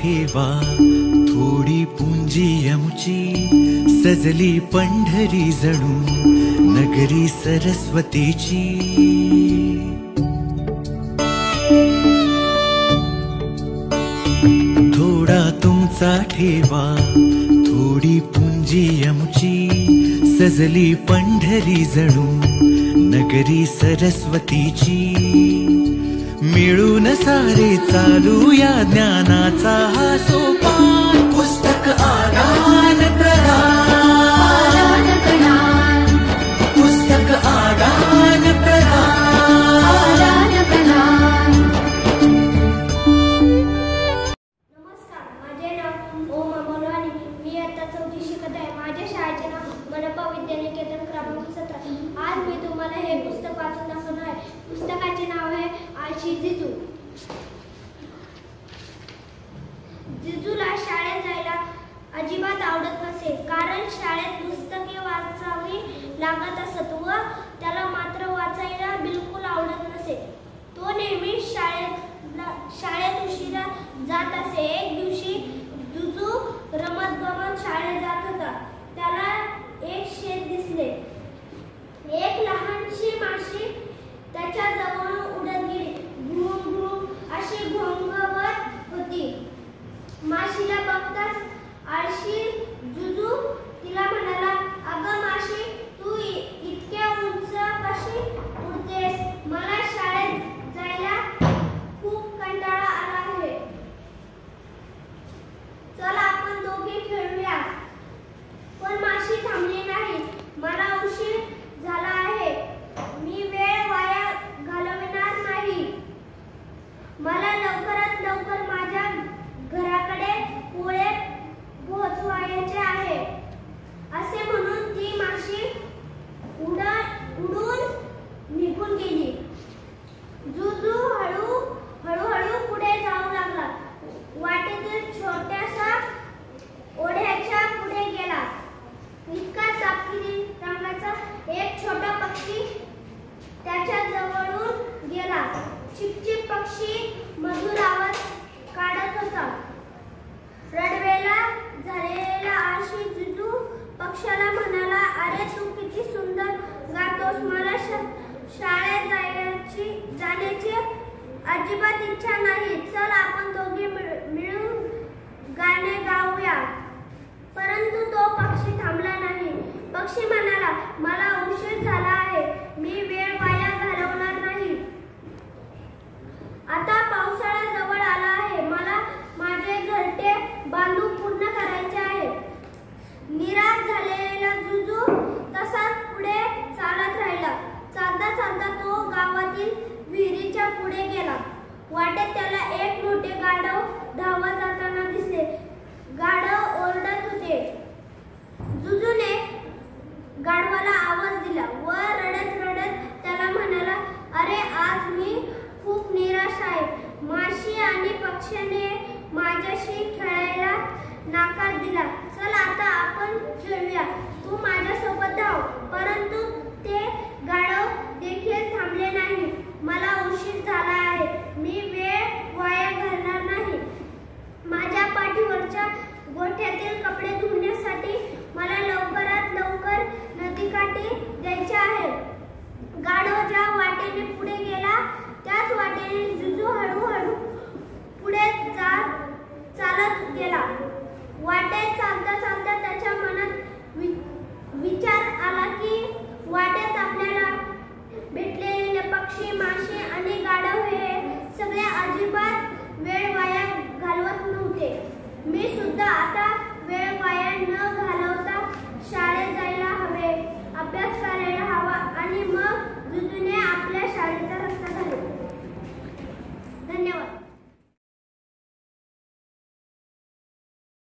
ठेवा थोडी पुंजी यमुची, सजली पंढरी जणू नगरी सरस्वतीची। थोडा तुमचा ठेवा थोडी पुंजी यमुची, सजली पंढरी जणू नगरी सरस्वतीची। मिळून सारे चालूया ज्ञानाचा हा सोपान, पुस्तक आदान प्रदान, पुस्तक आदान प्रदान। नमस्कार, माझे नाव ओम अमोल आणि मी आता 4थी शिकत आहे। माझ्या शाळेचे नाव मनपा विद्यानिकेतन क्रमांक 17। आज मी तुम्हाला हे पुस्तक वाचून दाखवणार आहे। पुस्तकाचे नाव आहे आळशी जिजू। जिजूला शाळेत जायला अजिबात आवडत नसे, कारण शाळेत पुस्तके वाचावी लागत असत व त्याला मात्र वाचायला बिलकुल आवडत नसे। तो नेहमी शाळेत उशिरा जात असे। एक दिवशी जिजू रमत गमत शाळेत जात होता। त्याला एक शेत दिसले। एक लहानशी माशी त्याच्या जवळून उडत गेली। घुम घुम अशी घोंगवत होती। माशीला बघताच आळशी जिजू तिला म्हणाला, अगं माशी, तू इतक्या उंच कशी उडतेस? मला शाळेत जायला खूप कंटाळा आला आहे। चल आपण दोघे खेळूया। पण माशी थांबली नाही। मला उशीर झाला आहे, मी वेळ वाया घालवणार नाही। मला लवकरात लवकर माझ्या घराकडे पोळे पोहोचवायचे आहे। असे म्हणून ती माशी उडून निघून गेली। जिजू हळूहळू पुढे जाऊ लागला। वाटेतील छोट्याशा ओढ्याच्या पुढे गेला। इतकाच तपकिरी रंगाचा एक छोटा पक्षी त्याच्या जवळून गेला। चिकचिक पक्षी मधुर आवाज काढत होता। रडवेला झालेला आळशी जिजू पक्ष्याला म्हणाला, अरे तू किती सुंदर गातोस, मला शाळेत जाण्याची अजिबात इच्छा नाही। चल आपण दोघे मिळून गाणे गाऊया। परंतु तो पक्षी थांबला नाही। पक्षी म्हणाला, मला उशीर झाला आहे, मी वेळ वाया घालवणार नाही। आता पावसाळा जवळ आला आहे, मला माझे घरटे बांधून पूर्ण करायचे आहे। निराश झालेला जिजू तसाच पुढे चालत राहिला। चालता चालता तो गावातील विहिरीच्या पुढे गेला। वाटेत त्याला एक मोठे गाढव धावत जाताना दिसले। गाढव ओरडत होते। जिजूने गाढवाला आवाज